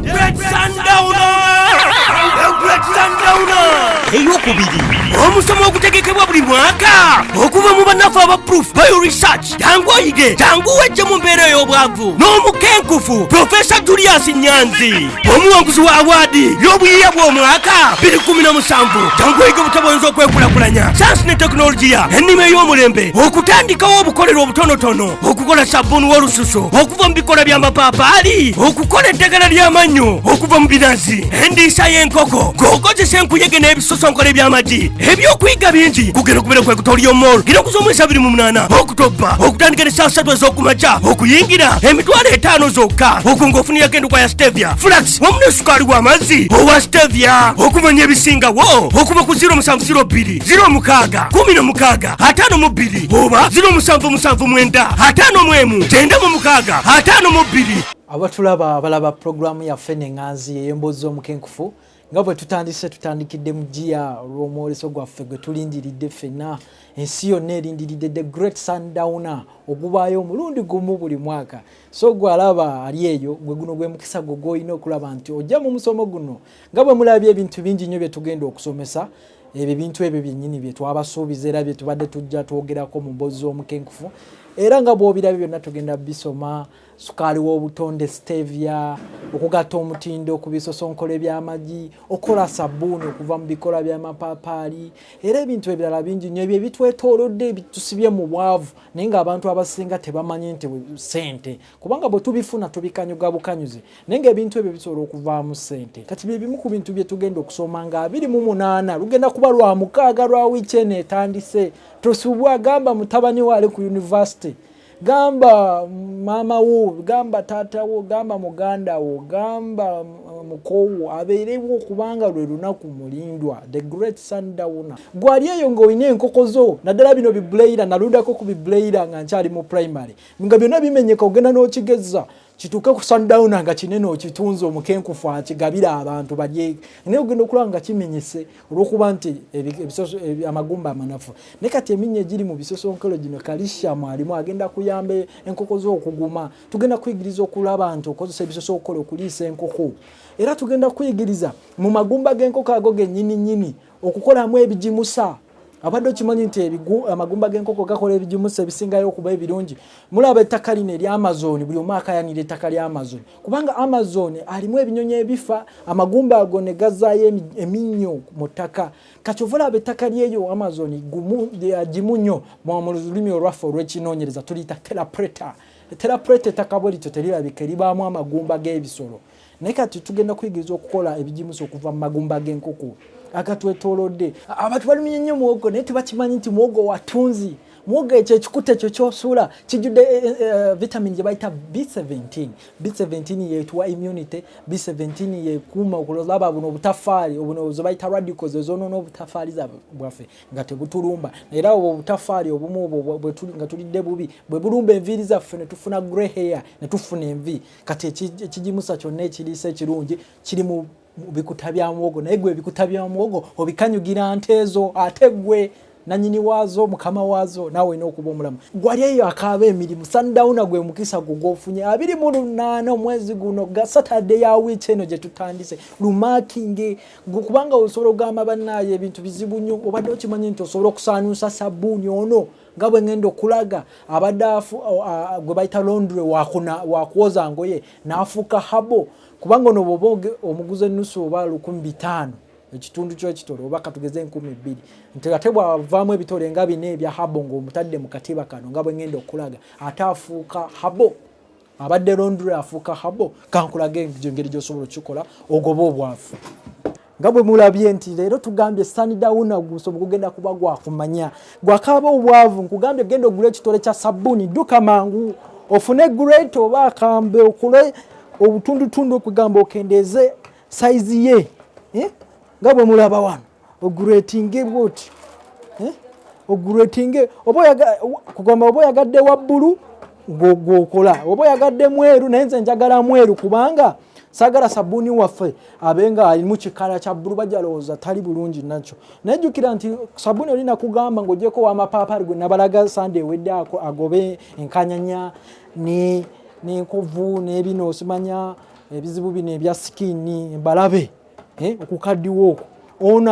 Great Sundowner! Great Sundowner! Eyokubiri omusomo ogutegekebwa buli mwaka okuva mu bannafu abaproof bio research jangu oyige jangu wejje mu mbeera ey'obwavu n'omukenkufu Professor Julius Nyanzi omuwanguzi wa awaadi y'obuyiiya bw'omwaka 2017 jangu oyige butabonza okwekulakulanya science ne tekinologiya ennimi ey'omulembe okutandikawo obukolero obutonotono okukola sabbuuni w'olususu okuva mu bikola by'amapaapaali okukola eddagala ly'amannyo okuva mu binazi endiisa y'enkoko ng'okozesa enkuyege n'ebisosonkole by'amagi ebyokuyiga bingi kugenda okubeera kwekutolya mall gira okuz'omwezi 28 okutoba okutandika ne saa 3 ez'okumakya okuyingira emitwalo 5 zokka okwo ng'ofunirako endukwa ya stevia flax wamu n'esukaali w'amazzi owa stevia okumanya ebisingawo okuva ku 0702 06 16 52 oba 0779 51 52 abatulaba balaba programu yaffe n'enganzi ey'emboozi z'omukenkufu nga bwe tutandikidde mu jjiya olw'omwoleso gwaffe gwe tulindiridde ffenna ensi yonna erindiridde the Great Sundowner ogubaayo omulundi gumu buli mwaka so gwe alaba ali eyo gwe guno gwe mukisa gwe gw'olina okulaba nti ojja mu musomo guno nga bwe mulabye ebintu bingi nnyo bye tugenda okusomesa ebyo bintu ebyo byennyini bye twabasuubiza era bye tubadde tujja twogerako mu mboozi z'omukenkufu era nga bw'obirabye byonna tugenda bisoma sukaali w'obutonde stevia okugatta omutindo ku bisosonkole by'amagi okola sabbuuni okuva mu bikola by'amapaapaali era ebintu ebirala bingi nnyo ebyo ebitwetoolodde ebitusibye mu bwavu naye ng'abantu abasinga tebamanyi nti ssente kubanga bwe tubifuna tubikanyuga bukanyuzi naye ng'ebintu ebyo bisobola okuvaamu ssente kati bye bimu ku bintu bye tugenda okusoma nga 28 lugenda kuba lwa 6 lwa wiiki eno etandise tosubwa gamba mutabani waali ku university gamba mama wo gamba tata wo gamba muganda wo gamba mukowo abeerewo kubanga lwe lunaku mulindwa the Great Sundowner gwali eyo ng'olina enkoko zo naddala bino bibulaira naludako ku bibulaira nga nkyali mu primary nga byonna bimenyeka ogenda n'okigeza kituuke ku Sundowner nga kinene okitunze omukenkufu akigabira abantu balye naye ogenda okulaba nga kimenyese olw'okuba nti amagumba amanafu naye kati eminnyo egiri mu bisosonkolo gino calcium alimu agenda kuyamba enkoko zo okuguma tugenda kuyigiriza okulaba nti okozesa ebisosonkolo okuliisa enkoko era tugenda kuyigiriza mu magumba g'enkoko ago gennyini okukolamu ebigimusa abadde okimanyi nti amagumba g'enkoko gakola ebigimusa ebisingayo okuba ebirungi mulaba ettaka lino eri Amazon buli omu akayanira ettaka lya Amazon kubanga Amazon alimu ebinyonyi ebifa amagumba ago ne gazaayo eminnyo mu ttaka kakyova olaba ettaka lyeyo Amazon gimu nnyo mu lulimi olwaffe olw'ekinoonyereza tuliyita terapreta ettaka bwe lityo terirabika eribaamu amagumba g'ebisolo naye kati tugenda kuyigiriza okukola ebigimusa okuva mu magumba g'enkoko akatwetoolodde abantu baluminya nnyo muwogo naye tebakimanyi nti muwogo watunzi muwogo ekyo ekikuta ekyo kyosuula kijjudde vitamini gye bayita B17 yeetuwa immunity B17 yekuuma okulaba buno obutafaali obuno ze bayita radicals ezoonoona obutafaali bwaffe nga tebutulumba era obwo obutafaali obumu nga tulidde bubi bwe bulumba enviiri zaffe ne tufuna grey hair ne tufuna envi kati ekigimusa kyonna ekiriisa ekirungi kiri mu bikuta bya muwogo naye gwe bikuta bya muwogo obikanyugira ntezo ate gwe nanyini waazo mukama waazo nawe olina okuba omulamu gwali eyo akaaba emirimu Sundowner gwe mukisa gwofunye 28 omwezi guno ga Saturday ya wiiki eno gye tutandise lumakinge kubanga osobola ogamba bannaayo ebintu bizibu nnyo obadde okimanyi nti osobola okusaanuusa sabbuuni ono nga bwe ngenda okulaga abadde gwe bayita laundry wakwoza ngoye n'afuuka habo kubanga ono bw'oba omuguze ennusu oba 1500 ekitundu ky'ekitole oba katugeze 2000 nti ate bwavaamu ebitole nga 4 ebya habo ng'omutadde mu katiba kano nga bwe ngenda okulaga ate afuuka habo abadde laundry afuuka habo kankulage engeri gy'osobola okikola ogoba obwavu nga bwe mulabye nti leero tugambye Sundowner gugenda kuba gwakumanya gwakaaba obwavu nkugambye genda ogula ekitole kya sabbuuni dduka mangu ofune great oba akambe okule obutundutundu okugamba okendeeze saizi ye nga bwe mulaba wano oguretinge bwoti oguretinge kugamba oba oyagadde wa bbulu gwokola oba oyagadde mweru naye nze njagala mweru kubanga sagala sabbuuni waffe abenga alimu kikala kya bbulu bajalowooza tali bulungi nakyo naye jjukira nti sabbuuni olina kugamba ng'ogyeko w'amapaapaali gwe nabalaga sande ewedde agobe enkanyanya n'enkovu n'ebino osimanya ebizibu bino ebya skin mbalabe okukaddiwo ono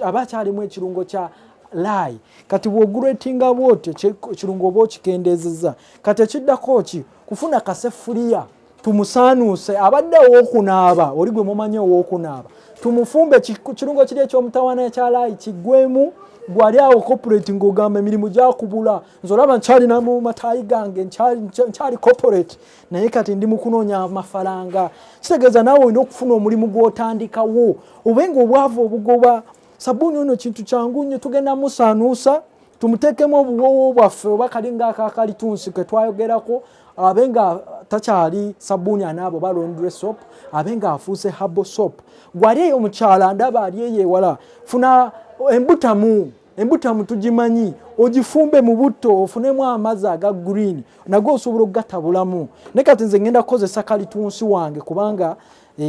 abakyalimu ekirungo kya lai kati bw'oguletinga bwotyo ekirungo oba okikendezeza kati ekiddako ki kufuna kaseffuliya tumusaanuuse abadde ow'okunaaba oli gwe mumanyi ow'okunaaba tumufumbe kirungo kiri eky'omutawaana ekya lai kiggwemu gwali awo corporate ng'ogamba emirimu gyakubula nze olaba nkyalina mu mataayi gange nkyali corporate naye kati ndi mu kunoonya amafaranga kitegeeza naawe olina okufuna omulimu gw'otandikawo obenga obwavu obugoba sabbuuni ono kintu kyangu nnyo tugenda musaanuusa tumuteekemu obuwoowo bwaffe oba kalinga akakalitunsi ke twayogerako abenga takyali sabbuuni anaabo ba laundry soap abenga afuuse herbal soap gwali eyo omukyala ndaba ali eyo ewala funa embutamu tugimanyi ogifumbe mu butto ofunemu amazzi aga green nagwo osobola okugatabulamu naye kati nze ngenda kukozesa kalitunsi wange kubanga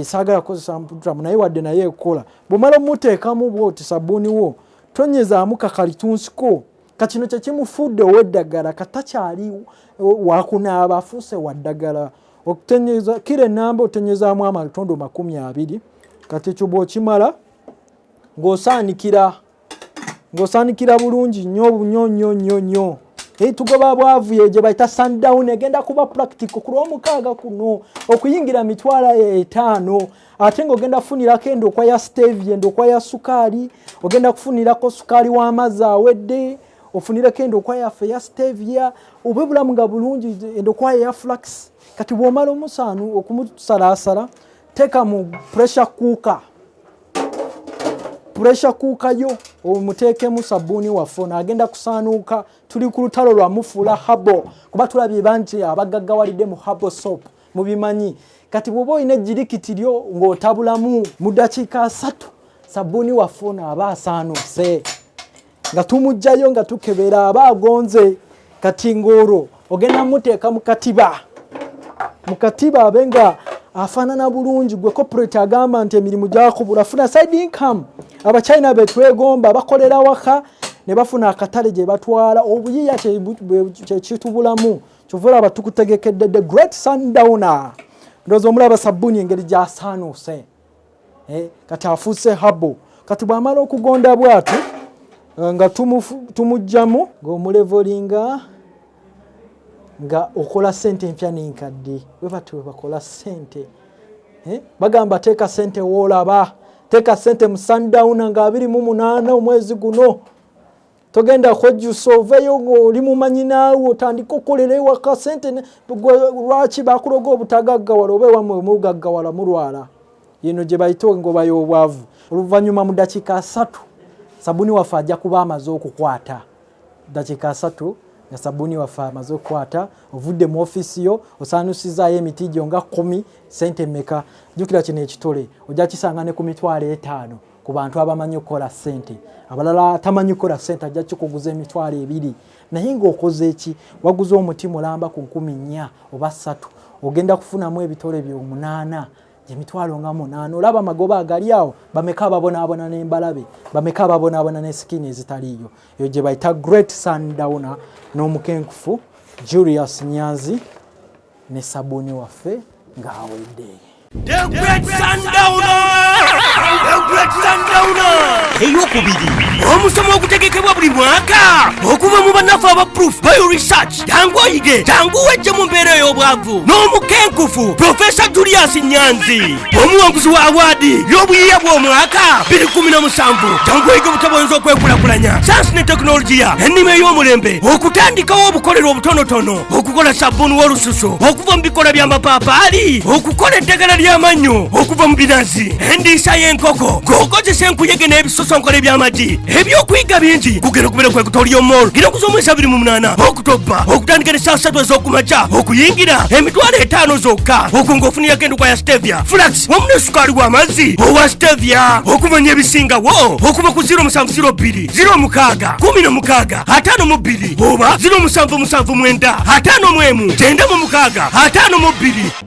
saagala kukozesa mbutamu naye wadde naye ekola bw'omala omuteekamu bwoti sabbuuni wo tonyezaamu kakalitunsi ko kakino kyekimufudde ow'eddagala katakyali wakunaaba afuuse waddagala okutenyeza kira ennamba otenyezaamu amatondo 20 kati ekyo bw'okimala ng'osaanikira bulungi nnyo tugoba bwavu gye bayita sundown egenda kuba practical ku lw'omukaaga kuno okuyingira 5,000 ate ng'ogenda kufunirako endokwa ya stevia endokwa ya sukaali ogenda kufunirako sukaali w'amazzi awedde ofunireko endokwa yaffe ya stevia oba bulamu nga bulungi endokwa ya flax kati bw'omala omusaanu okumusalaasala teeka mu pressure cooker yo omuteekemu sabbuuni waffe agenda kusaanuuka tuli ku lutalo lwa mufuula habo kuba tulabye banti abagaggawalidde mu habo soap mubimanyi kati bw'oba olina ejjirikiti lyo ng'otabulamu mu ddakiika 3 sabbuuni waffe aba asaanuuse nga tumugjayo nga tukebera aba agonze kati ng'olwo ogenda muteeka mu katiba abenga afaanana bulungi gwe corporate agamba nti emirimu gyakubula funa side income abachina betwegomba bakolera waka ne bafuna akatale gye batwala obuyiya kyekitubulamu kyovula abatukutegekedde the great sundowner ndozo omulaba sabbuuni engeri gyasaanuuse kati afuuse habo kati bw'amala okugonda bwatu nga tumugjamu ng'omulevolinga nga okola sente empya n'enkadde webatwe bakola sente bagamba teeka sente woolaba teeka sente mu sundown nga 28 omwezi guno togenda kwejjusa oveeyo ng'oli mumanyi naawe otandika okukolera ewaka sente lwaki bakuloga obutagaggawala oba ewamwe mugaggawala mulwala yino gye bayita engoba y'obwavu oluvannyuma mu ddakiika 3 sabbuuni waffe ajja kuba amaze okukwata ddakiika 3 nga sabbuuni waffe amaze okukwata ovudde mu ofiisi yo osaanusizaayo emiti gyo nga 10 sente mmeka jjukira kino ekitole ojja kisanga ne ku 5,000 ku bantu abamanyi okukola sente abalala atamanyi kukola sente ajja kikuguza 2,000 naye ng'okoze eki waguza omuti mulamba ku 4,000 oba 3 ogenda kufunamu ebitole byo 8 emitwalo nga 8 olaba magoba agali awo bameka ababonaabona n'embalabe bameka ababonaabona ne sikini ezitaliiyo eyo gye bayita great sundowner n'omukenkufu Julius Nyanzi ne sabbuuni waffe ng'awedde The Great Sundowner! The Great Sundowner! Eyokubiri omusomo ogutegekebwa buli mwaka okuva mu bannaffe aba Proof Bio Research jangu oyige jangu wejje mu mbeera ey'obwavu n'omukenkufu Professor Julius Nyanzi omuwanguzi wa awaadi y'obuyiiya bw'omwaka 2017 jangu oyige butabonza okwekulakulanya science ne tekinologiya ennima ey'omulembe okutandikawo obukolero obutonotono okukola sabbuuni w'olususu okuva mu bikola by'amapaapaali okukola eddagala ly'amannyo okuva mu binazi endiisa y'enkoko ng'okozesa enkuyege n'ebisosonkole by'amagi ebyokuyiga bingi kugera okubeera kwekutoolyo mall ngiraku z'omwezi 28 okutoba okutandika ne saa 3 ez'okumakya okuyingira emitwalo 5 zokka okwo ng'ofunirako endokwa ya stevia flax wamu ne sukaali w'amazzi owa stevia okumanya ebisingawo okuva ku 0702 06 16 52 oba 0779 51 96 52